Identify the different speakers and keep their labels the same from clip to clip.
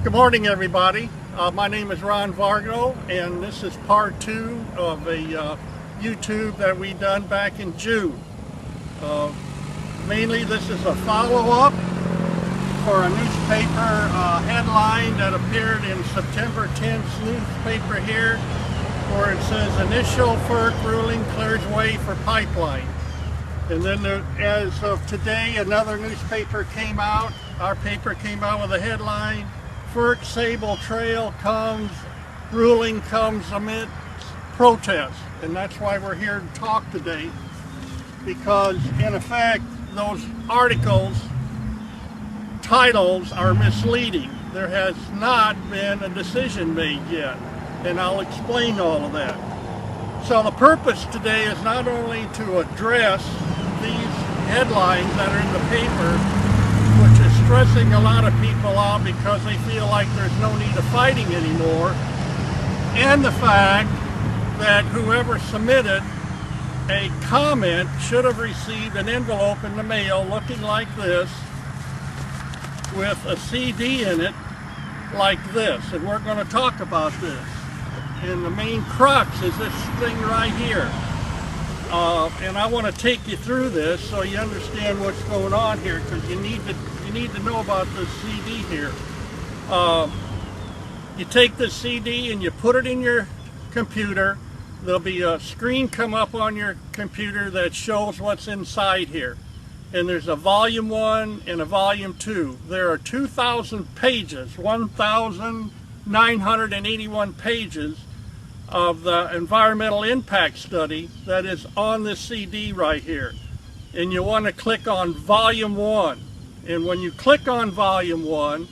Speaker 1: Good morning, everybody. My name is Ron Vargo, and this is part 2 of a YouTube that we done back in June. Mainly this is a follow-up for a newspaper headline that appeared in September 10th newspaper here, where it says initial FERC ruling clears way for pipeline. And then as of today, another newspaper came out, our paper came out with a headline, FERC Sabal Trail comes, ruling comes amid protest. And that's why we're here to talk today, because in effect, those articles, titles are misleading. There has not been a decision made yet, and I'll explain all of that. So the purpose today is not only to address these headlines that are in the paper, which is stressing a lot of people out because they feel like there's no need of fighting anymore, and the fact that whoever submitted a comment should have received an envelope in the mail looking like this with a CD in it like this. And we're going to talk about this. And the main crux is this thing right here. And I want to take you through this so you understand what's going on here, because you need to know about this CD here. You take this CD and you put it in your computer. There'll be a screen come up on your computer that shows what's inside here. And there's a volume 1 and a volume 2. There are 2,000 pages, 1,981 pages of the environmental impact study that is on this CD right here. And you want to click on volume 1. And when you click on volume 1,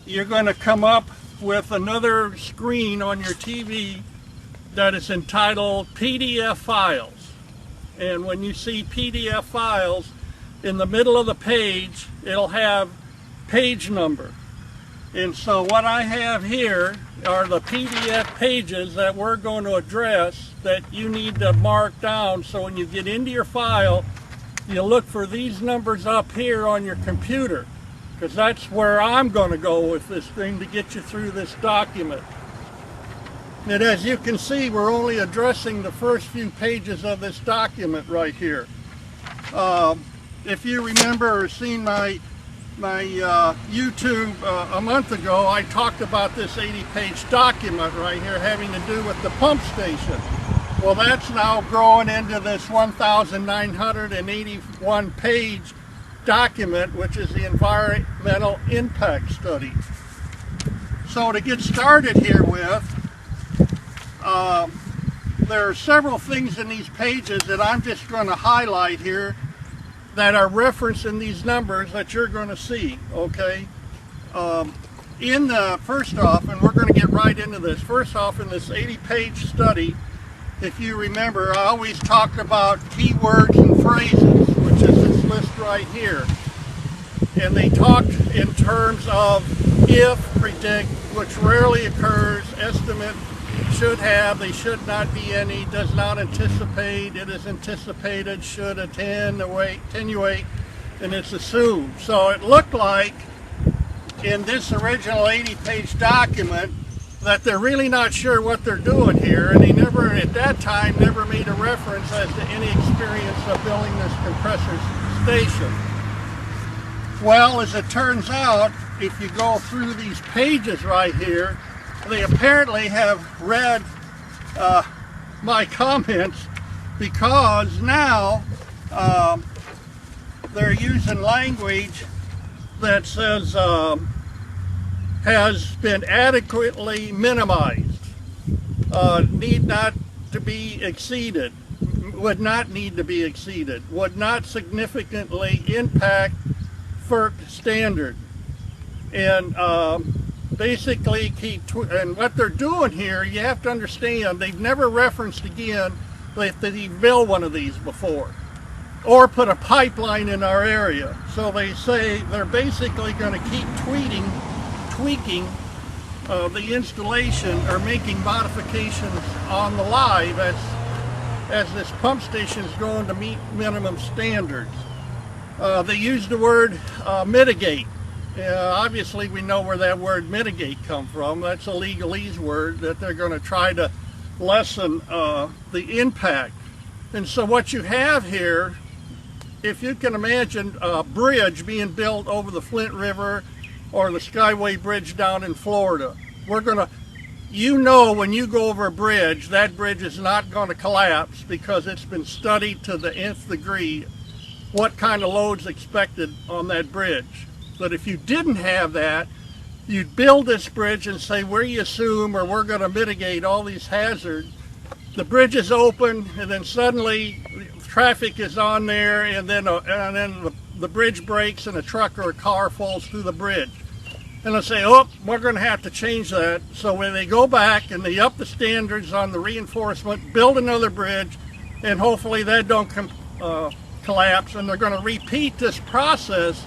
Speaker 1: you're going to come up with another screen on your TV that is entitled PDF files. And when you see PDF files, in the middle of the page, it'll have page number. And so what I have here are the PDF pages that we're going to address that you need to mark down, so when you get into your file, you look for these numbers up here on your computer, because that's where I'm going to go with this thing to get you through this document. And as you can see, we're only addressing the first few pages of this document right here. If you remember or seen my YouTube a month ago, I talked about this 80-page document right here having to do with the pump station. Well, that's now growing into this 1,981-page document, which is the environmental impact study. So to get started here with, there are several things in these pages that I'm just going to highlight here that are referenced in these numbers that you're going to see, okay? First off, and we're going to get right into this, first off, in this 80-page study, if you remember, I always talked about keywords and phrases, which is this list right here. And they talked in terms of if, predict, which rarely occurs, estimate, should have, they should not be any, does not anticipate, it is anticipated, should attenuate, and it's assumed. So it looked like in this original 80-page document that they're really not sure what they're doing here, and they never, at that time, never made a reference as to any experience of building this compressor station. Well, as it turns out, if you go through these pages right here, they apparently have read my comments, because now they're using language that says has been adequately minimized, need not to be exceeded, would not need to be exceeded, would not significantly impact FERC standard, and basically and what they're doing here, you have to understand, they've never referenced again that they've built one of these before or put a pipeline in our area. So they say they're basically going to keep tweaking the installation or making modifications on the live as this pump station is going to meet minimum standards. They use the word mitigate. Obviously we know where that word mitigate come from. That's a legalese word that they're going to try to lessen the impact. And so what you have here, if you can imagine a bridge being built over the Flint River or the Skyway Bridge down in Florida, you know when you go over a bridge, that bridge is not going to collapse because it's been studied to the nth degree what kind of load's expected on that bridge. But if you didn't have that, you'd build this bridge and say, we assume or we're going to mitigate all these hazards. The bridge is open and then suddenly traffic is on there and then the bridge breaks and a truck or a car falls through the bridge. And they'll say, oh, we're going to have to change that. So when they go back and they up the standards on the reinforcement, build another bridge, and hopefully that don't collapse, and they're going to repeat this process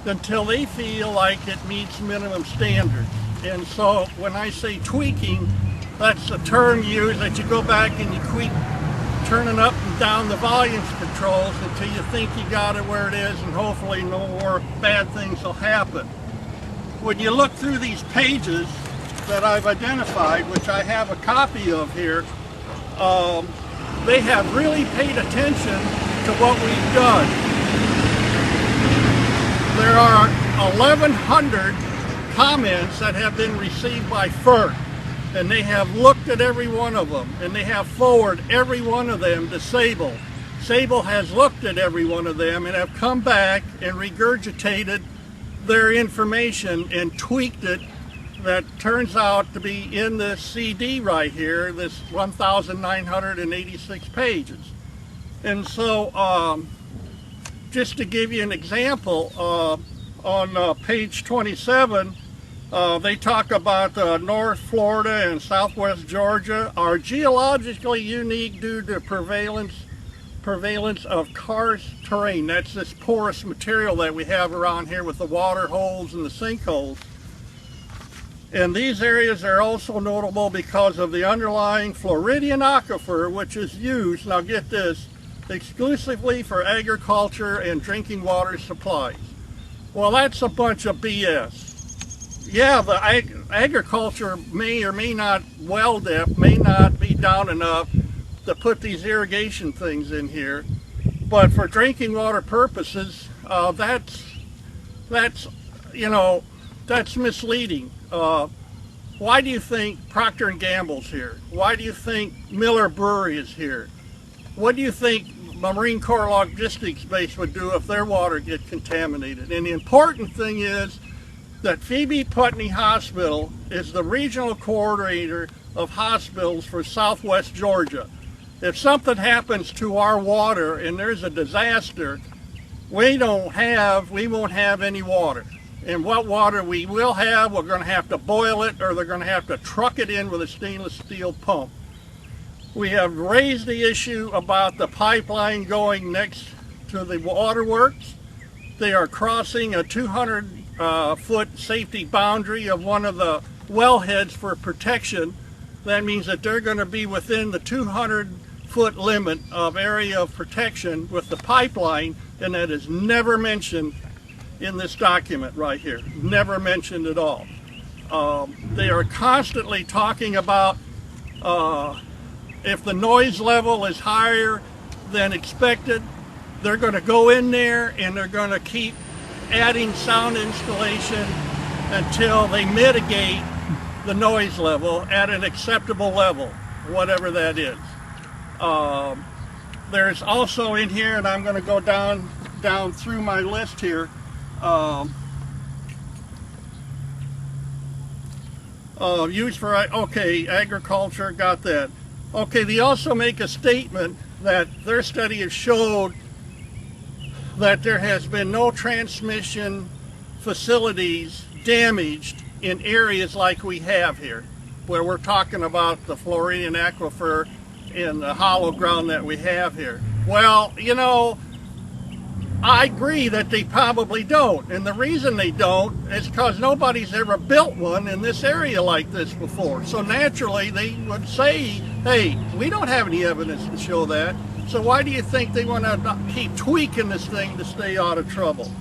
Speaker 1: until they feel like it meets minimum standards. And so when I say tweaking, that's a term used that you go back and you tweak, turning up and down the volumes controls until you think you got it where it is, and hopefully no more bad things will happen. When you look through these pages that I've identified, which I have a copy of here, they have really paid attention to what we've done. There are 1,100 comments that have been received by FERC, and they have looked at every one of them, and they have forwarded every one of them to Sabal. Sabal has looked at every one of them and have come back and regurgitated their information and tweaked it. That turns out to be in this CD right here, this 1,986 pages. And so just to give you an example, on page 27, they talk about North Florida and Southwest Georgia are geologically unique due to prevalence of karst terrain. That's this porous material that we have around here with the water holes and the sinkholes. And these areas are also notable because of the underlying Floridian aquifer, which is used, now get this, exclusively for agriculture and drinking water supplies. Well, that's a bunch of BS. Yeah, the agriculture may or may not well depth, may not be down enough to put these irrigation things in here, but for drinking water purposes, that's misleading. Why do you think Procter & Gamble's here? Why do you think Miller Brewery is here? What do you think Marine Corps Logistics Base would do if their water get contaminated? And the important thing is that Phoebe Putney Hospital is the regional coordinator of hospitals for Southwest Georgia. If something happens to our water and there's a disaster, we won't have any water. And what water we will have, we're going to have to boil it, or they're going to have to truck it in with a stainless steel pump. We have raised the issue about the pipeline going next to the waterworks. They are crossing a 200-foot safety boundary of one of the wellheads for protection. That means that they're going to be within the 200-foot limit of area of protection with the pipeline, and that is never mentioned in this document right here. Never mentioned at all. They are constantly talking about if the noise level is higher than expected, they're going to go in there and they're going to keep adding sound installation until they mitigate the noise level at an acceptable level, whatever that is. There's also in here, and I'm going to go down through my list here, used for, okay, agriculture, got that. Okay, they also make a statement that their study has showed that there has been no transmission facilities damaged in areas like we have here, where we're talking about the Floridian aquifer and the hollow ground that we have here. Well, I agree that they probably don't, and the reason they don't is because nobody's ever built one in this area like this before. So naturally they would say, hey, we don't have any evidence to show that, so why do you think they want to keep tweaking this thing to stay out of trouble?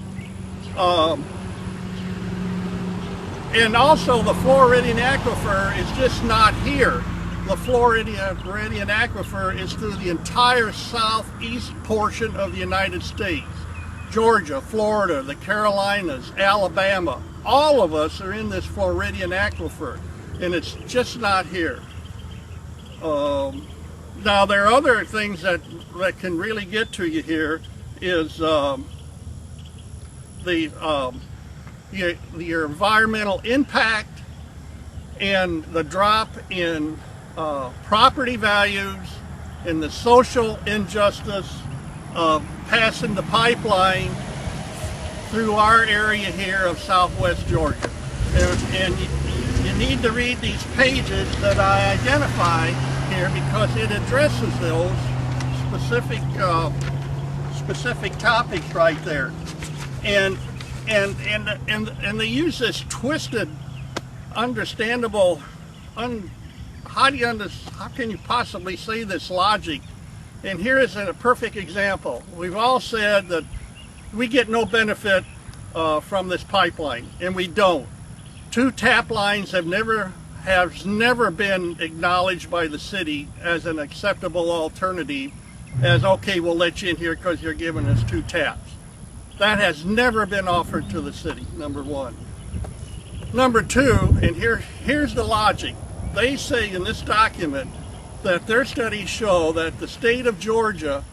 Speaker 1: And also the Floridian aquifer is just not here. The Floridian aquifer is through the entire southeast portion of the United States. Georgia, Florida, the Carolinas, Alabama, all of us are in this Floridian aquifer, and it's just not here. Now there are other things that can really get to you here is your environmental impact and the drop in property values and the social injustice of passing the pipeline through our area here of southwest Georgia. And you need to read these pages that I identify here because it addresses those specific topics right there. And they use this twisted, understandable, how can you possibly say this logic? And here is a perfect example. We've all said that we get no benefit from this pipeline, and we don't. 2 tap lines have never been acknowledged by the city as an acceptable alternative, as okay, we'll let you in here because you're giving us 2 taps. That has never been offered to the city, number one. Number two, and here's the logic. They say in this document that their studies show that the state of Georgia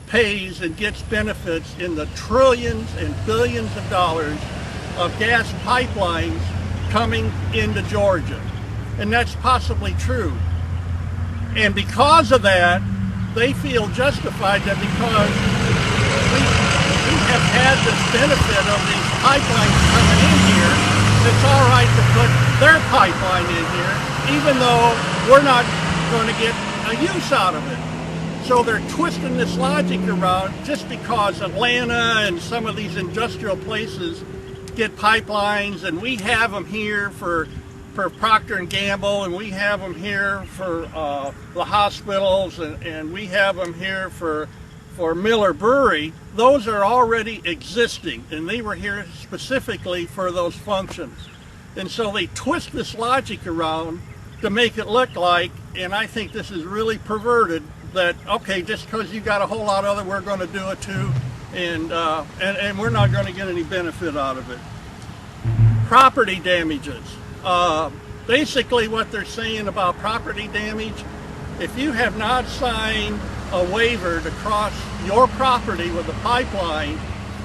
Speaker 1: pays and gets benefits in the trillions and billions of dollars of gas pipelines coming into Georgia. And that's possibly true. And because of that, they feel justified that because we have had this benefit of these pipelines coming in here, it's all right to put their pipeline in here, even though we're not going to get a use out of it. So they're twisting this logic around just because Atlanta and some of these industrial places get pipelines, and we have them here for Procter & Gamble, and we have them here for the hospitals, and we have them here for Miller Brewery. Those are already existing, and they were here specifically for those functions. And so they twist this logic around to make it look like, and I think this is really perverted, that okay, just because you got a whole lot of it, we're going to do it too, and we're not going to get any benefit out of it. Property damages. Basically what they're saying about property damage, if you have not signed a waiver to cross your property with a pipeline,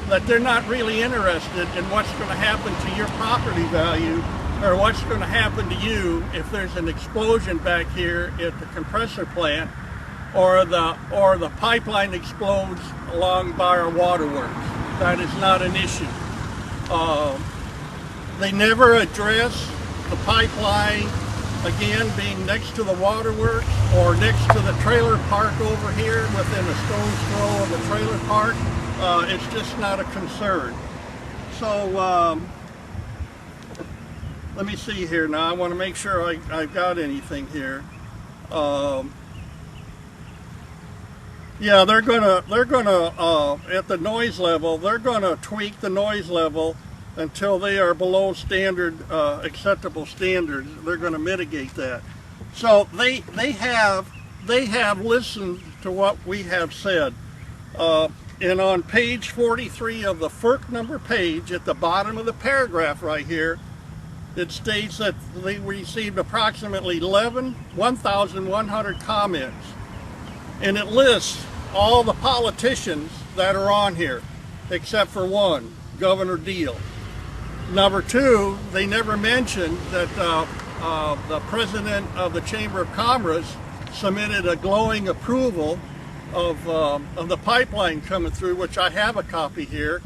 Speaker 1: that they're not really interested in what's going to happen to your property value or what's going to happen to you if there's an explosion back here at the compressor plant, or the pipeline explodes along by our waterworks. That is not an issue. They never address the pipeline, again, being next to the waterworks or next to the trailer park over here within a stone's throw of the trailer park. It's just not a concern. So let me see here now. I want to make sure I've got anything here. Yeah, they're gonna at the noise level, they're gonna tweak the noise level until they are below standard, acceptable standards. They're going to mitigate that. So they have listened to what we have said. And on page 43 of the FERC number page, at the bottom of the paragraph right here, it states that they received approximately 1,100 comments. And it lists all the politicians that are on here, except for one, Governor Deal. Number two, they never mentioned that the president of the Chamber of Commerce submitted a glowing approval of the pipeline coming through, which I have a copy here.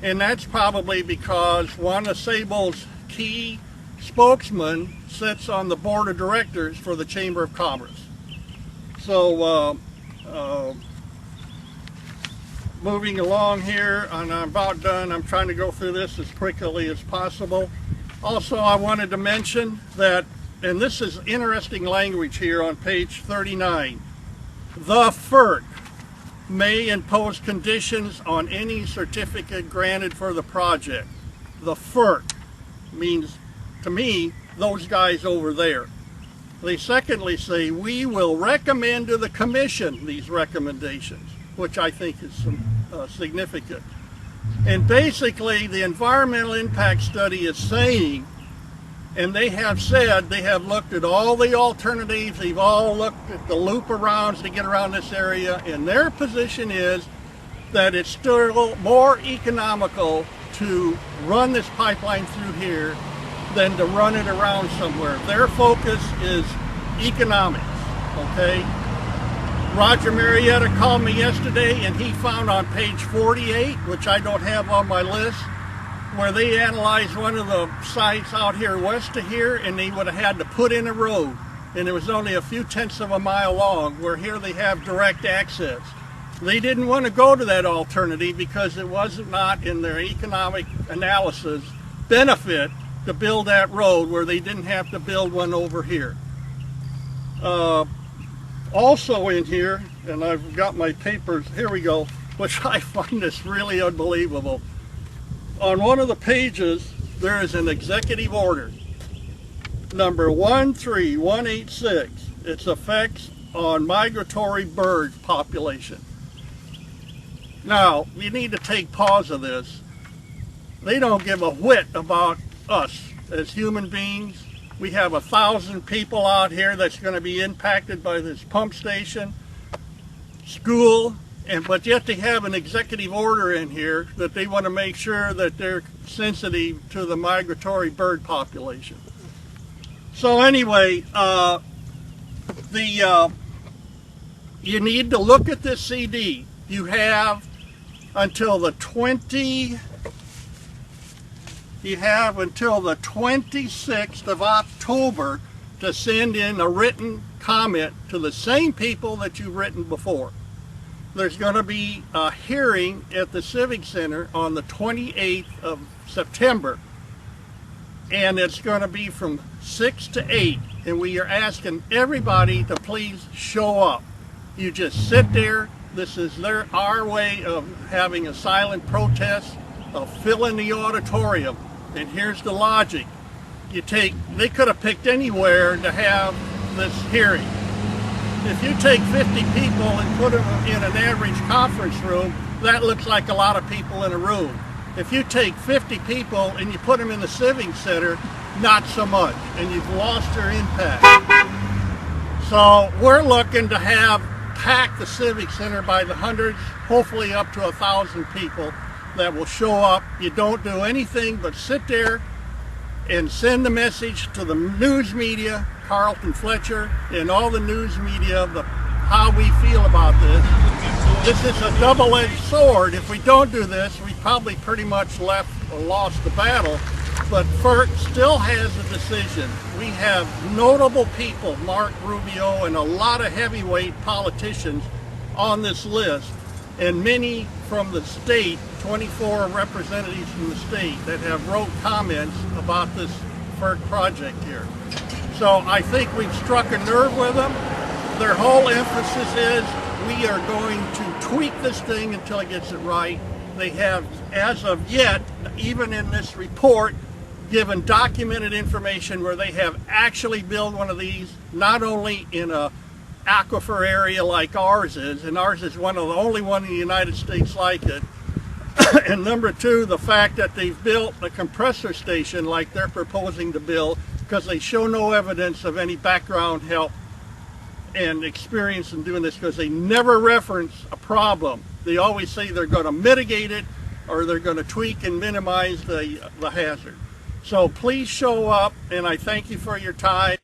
Speaker 1: And that's probably because one of Sabal's key spokesmen sits on the board of directors for the Chamber of Commerce. So moving along here, and I'm about done. I'm trying to go through this as quickly as possible. Also, I wanted to mention that, and this is interesting language here on page 39, the FERC may impose conditions on any certificate granted for the project. the FERC means, to me, those guys over there. They secondly say, we will recommend to the commission these recommendations, which I think is significant. And basically, the environmental impact study is saying, and they have said, they have looked at all the alternatives, they've all looked at the loop arounds to get around this area, and their position is that it's still more economical to run this pipeline through here than to run it around somewhere. Their focus is economics, okay? Roger Marietta called me yesterday and he found on page 48, which I don't have on my list, where they analyzed one of the sites out here west of here, and they would have had to put in a road, and it was only a few tenths of a mile long, where here they have direct access. They didn't want to go to that alternative because it wasn't not in their economic analysis benefit to build that road where they didn't have to build one over here. Also in here, and I've got my papers, here we go, which I find this really unbelievable. On one of the pages, there is an executive order, number 13186. Its effects on migratory bird population. Now, you need to take pause of this. They don't give a whit about us as human beings. We have 1,000 people out here that's going to be impacted by this pump station, school, but yet they have an executive order in here that they want to make sure that they're sensitive to the migratory bird population. So anyway, you need to look at this CD. You have until the 26th of October to send in a written comment to the same people that you've written before. There's going to be a hearing at the Civic Center on the 28th of September, and it's going to be from 6 to 8, and we are asking everybody to please show up. You just sit there. This is our way of having a silent protest, of filling the auditorium. And here's the logic. They could have picked anywhere to have this hearing. If you take 50 people and put them in an average conference room, that looks like a lot of people in a room. If you take 50 people and you put them in the Civic Center, not so much, and you've lost their impact. So we're looking to pack the Civic Center by the hundreds, hopefully up to 1,000 people that will show up. You don't do anything but sit there and send the message to the news media, Carlton Fletcher, and all the news media of how we feel about this. This is a double-edged sword. If we don't do this, we probably pretty much lost the battle. But FERC still has a decision. We have notable people, Mark Rubio, and a lot of heavyweight politicians on this list, and many from the state, 24 representatives from the state that have wrote comments about this FERC project here. So I think we've struck a nerve with them. Their whole emphasis is we are going to tweak this thing until it gets it right. They have, as of yet, even in this report, given documented information where they have actually built one of these, not only in a aquifer area like ours is, and ours is one of the only one in the United States like it, and number two, the fact that they've built a compressor station like they're proposing to build, because they show no evidence of any background help and experience in doing this, because they never reference a problem. They always say they're going to mitigate it or they're going to tweak and minimize the hazard. So please show up, and I thank you for your time.